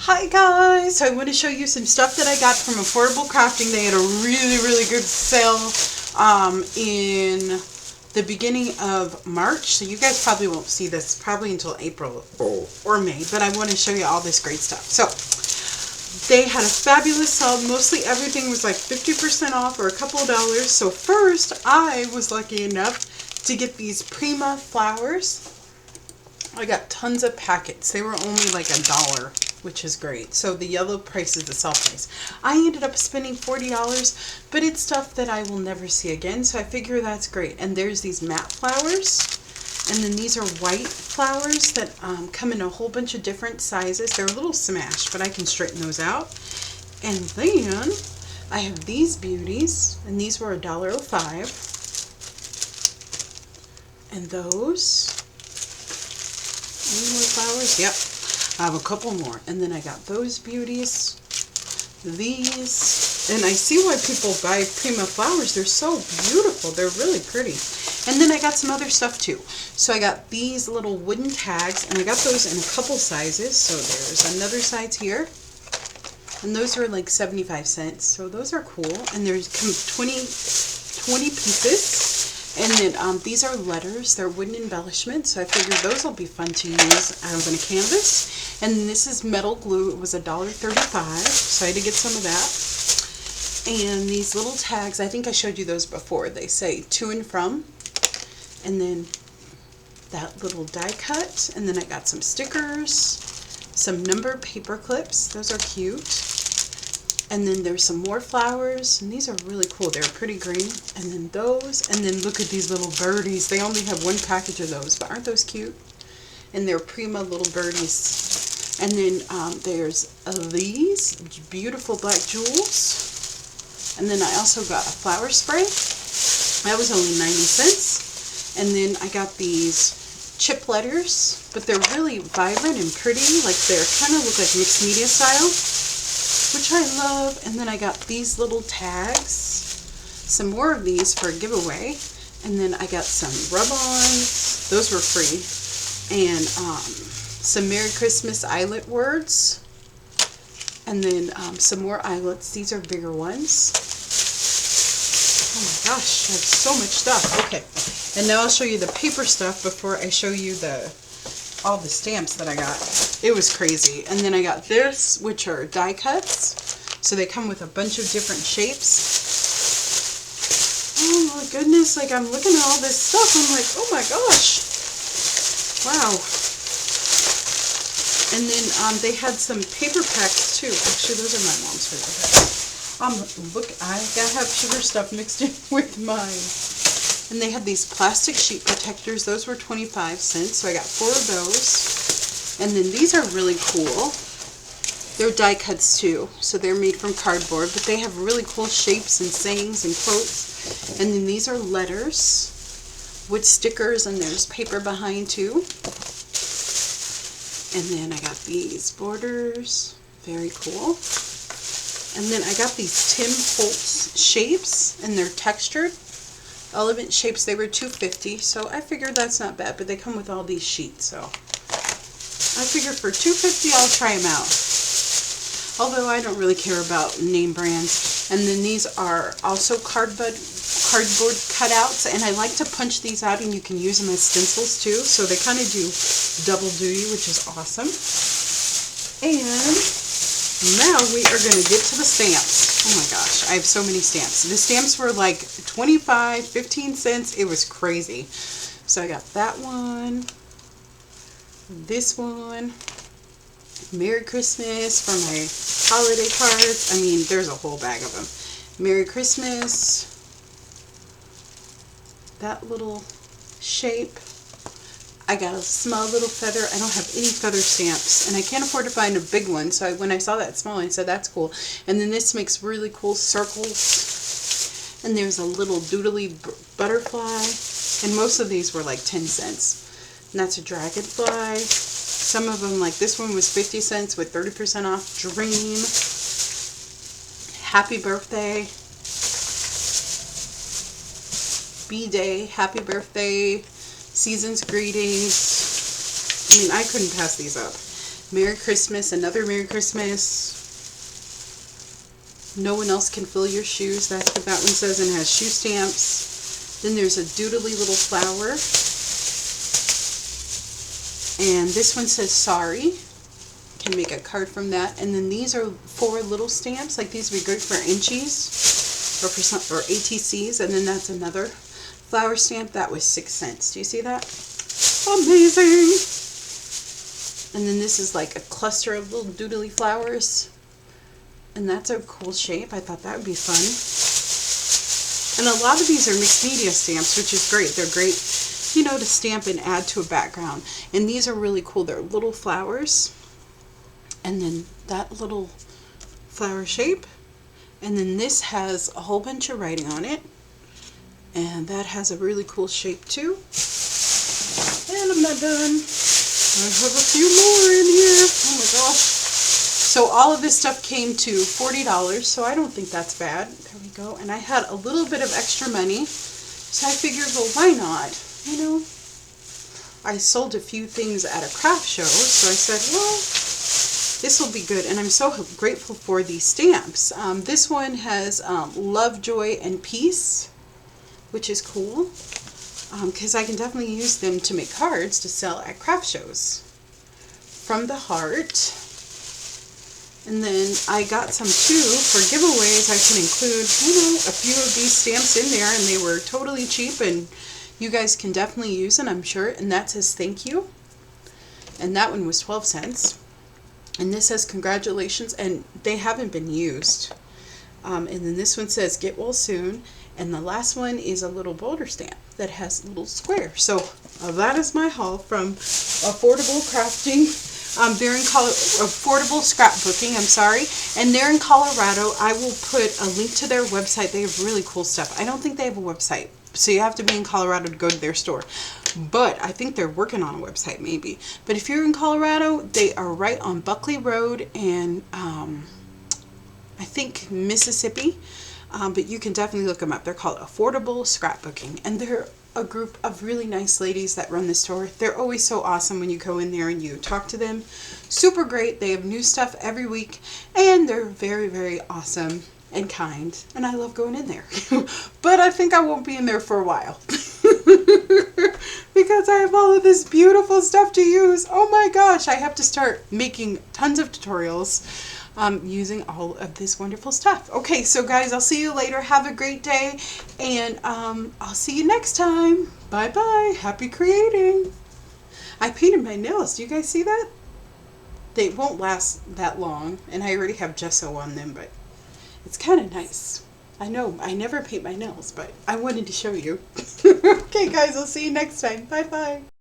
Hi guys! So I want to show you some stuff that I got from Affordable Crafting. They had a really good sale in the beginning of March. So you guys probably won't see this probably until April or May. But I want to show you all this great stuff. So they had a fabulous sale. Mostly everything was like 50% off or a couple of dollars. So first I was lucky enough to get these Prima flowers. I got tons of packets. They were only like $1, which is great. So the yellow price is the sell price. I ended up spending $40, but it's stuff that I will never see again, so I figure that's great. And there's these matte flowers, and then these are white flowers that come in a whole bunch of different sizes. They're a little smashed, but I can straighten those out. And then I have these beauties, and these were $1.05. And those... Any more flowers? Yep. I have a couple more. And then I got those beauties. These. And I see why people buy Prima flowers. They're so beautiful. They're really pretty. And then I got some other stuff too. So I got these little wooden tags. And I got those in a couple sizes. So there's another size here. And those are like 75 cents. So those are cool. And there's 20 pieces. And then these are letters. They're wooden embellishments, so I figured those will be fun to use out on a canvas. And this is metal glue. It was $1.35, so I had to get some of that. And these little tags, I think I showed you those before. They say to and from. And then that little die cut. And then I got some stickers, some numbered paper clips. Those are cute. And then there's some more flowers, and these are really cool. They're pretty green. And then those, and then look at these little birdies. They only have one package of those, but aren't those cute? And they're Prima little birdies. And then there's these beautiful black jewels. And then I also got a flower spray. That was only 90 cents. And then I got these chip letters, but they're really vibrant and pretty. Like they're kind of look like mixed media style, which I love. And then I got these little tags, some more of these for a giveaway, and then I got some rub-ons. Those were free, and some Merry Christmas eyelet words, and then some more eyelets. These are bigger ones. Oh my gosh, I have so much stuff. Okay, and now I'll show you the paper stuff before I show you all the stamps that I got. It was crazy. And then I got this, which are die cuts. So they come with a bunch of different shapes. Oh my goodness, like I'm looking at all this stuff. I'm like, oh my gosh. Wow. And then they had some paper packs too. Actually, those are my mom's favorite. Look, I gotta have sugar stuff mixed in with mine. And they had these plastic sheet protectors. Those were 25 cents, so I got 4 of those. And then these are really cool. They're die cuts too, so they're made from cardboard, but they have really cool shapes and sayings and quotes. And then these are letters with stickers, and there's paper behind too. And then I got these borders. Very cool. And then I got these Tim Holtz shapes, and they're textured. Element shapes, they were $2.50, so I figured that's not bad, but they come with all these sheets, so I figured for $2.50 I'll try them out. Although I don't really care about name brands. And then these are also cardboard cutouts, and I like to punch these out, and you can use them as stencils too, so they kind of do double duty, which is awesome. And now we are going to get to the stamps. Oh my gosh, I have so many stamps. The stamps were like 25, 15 cents. It was crazy. So I got that one, this one, Merry Christmas for my holiday cards. I mean, there's a whole bag of them. Merry Christmas. That little shape. I got a small little feather. I don't have any feather stamps, and I can't afford to find a big one, so when I saw that small one, I said that's cool. And then this makes really cool circles, and there's a little doodly butterfly, and most of these were like 10 cents. And that's a dragonfly. Some of them, like this one was 50 cents with 30% off. Dream. Happy birthday. B-Day. Happy birthday. Season's greetings. I mean, I couldn't pass these up. Merry Christmas, another Merry Christmas. No one else can fill your shoes. That's what that one says, and has shoe stamps. Then there's a doodly little flower. And this one says sorry. Can make a card from that. And then these are 4 little stamps. Like these would be good for inchies or for some, or ATCs. And then that's another flower stamp. That was 6 cents. Do you see that? Amazing. And then this is like a cluster of little doodly flowers. And that's a cool shape. I thought that would be fun. And a lot of these are mixed media stamps, which is great. They're great, you know, to stamp and add to a background. And these are really cool. They're little flowers. And then that little flower shape. And then this has a whole bunch of writing on it. And that has a really cool shape too. And I'm not done. I have a few more in here. Oh my gosh. So all of this stuff came to $40, so I don't think that's bad. There we go. And I had a little bit of extra money, so I figured, well, why not? You know, I sold a few things at a craft show, so I said, well, this will be good. And I'm so grateful for these stamps. This one has love, joy, and peace, which is cool, because I can definitely use them to make cards to sell at craft shows. From the heart. And then I got some too for giveaways. I can include, you know, a few of these stamps in there, and they were totally cheap, and you guys can definitely use it, I'm sure. And that says thank you. And that one was 12 cents. And this says congratulations, and they haven't been used. And then this one says get well soon. And the last one is a little boulder stamp that has a little square. So that is my haul from Affordable Crafting. They're in Affordable Scrapbooking, I'm sorry. And they're in Colorado. I will put a link to their website. They have really cool stuff. I don't think they have a website, so you have to be in Colorado to go to their store. But I think they're working on a website maybe. But if you're in Colorado, they are right on Buckley Road and I think Mississippi. But you can definitely look them up. They're called Affordable Scrapbooking. And they're a group of really nice ladies that run the store. They're always so awesome when you go in there and you talk to them. Super great. They have new stuff every week. And they're very, very awesome and kind. And I love going in there. But I think I won't be in there for a while. Because I have all of this beautiful stuff to use. Oh my gosh. I have to start making tons of tutorials. Using all of this wonderful stuff. Okay, so guys, I'll see you later. Have a great day, and I'll see you next time. Bye-bye. Happy creating. I painted my nails. Do you guys see that? They won't last that long, and I already have gesso on them, but it's kind of nice. I know, I never paint my nails, but I wanted to show you. Okay, guys, I'll see you next time. Bye-bye.